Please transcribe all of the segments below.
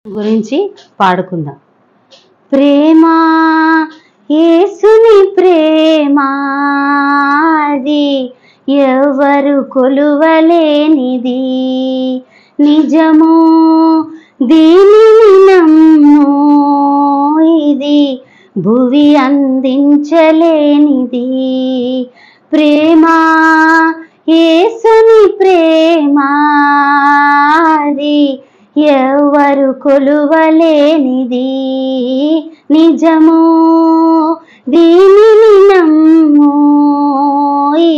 గురించి పాడుకుందాం. ప్రేమ యేసుని ప్రేమ అది ఎవరు కొలువలేనిది, నిజము దీనిని నమ్ము ఇది భువి అందించలేనిది. ప్రేమ యేసుని ప్రేమ అది ఎవరు కొలువలేనిది, నిజము దీనిని నమ్ము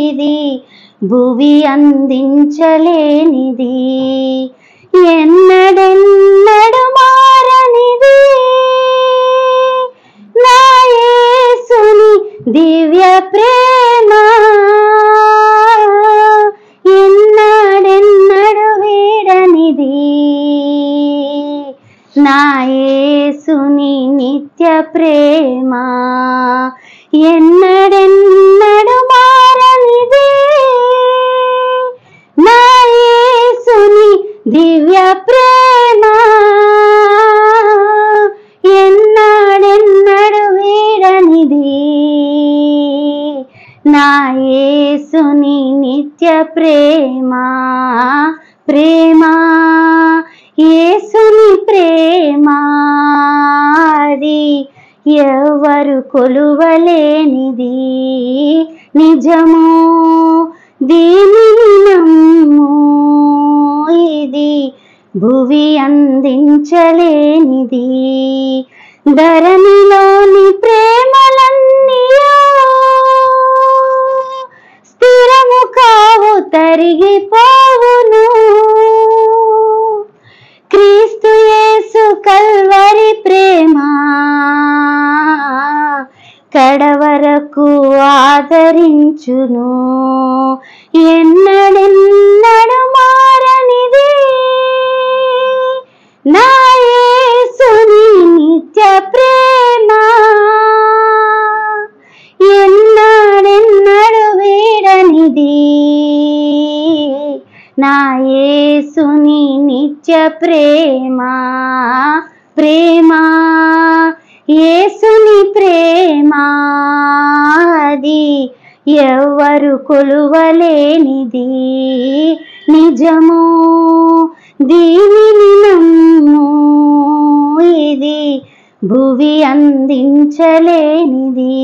ఇది భువి అందించలేనిది. ఎన్నడెన్నడు మారనిది నా యేసుని దివ్య ప్రేమ, ఎన్నడెన్నడు వీడనిది నా యేసుని నిత్య ప్రేమ. ఎన్నడెన్నడు మారనిది నా యేసుని దివ్య ప్రేమ, ఎన్నడెన్నడు వీడనిది నా యేసుని నిత్య ప్రేమ. ప్రేమ యేసుని ప్రేమ అది ఎవరు కొలువలేనిది, నిజము దీనిని నమ్ము ఇది భువి అందించలేనిది. ధరణిలోని ప్రేమలన్నీయో స్థిరము కావు, తరిగిపోవును. క్రీస్తు యేసు కల్వరి ప్రేమ కడవరకు ఆదరించును. ఎన్నడెన్నడు మారనిది నా యేసుని నిత్య ప్రేమ, ఎన్నడెన్నడు వీడనిది నా యేసుని నిత్య ప్రేమ. ప్రేమ యేసుని ప్రేమ అది ఎవరు కొలువలేనిది, నిజము దీనిని నమ్ము ఇది భువి అందించలేనిది.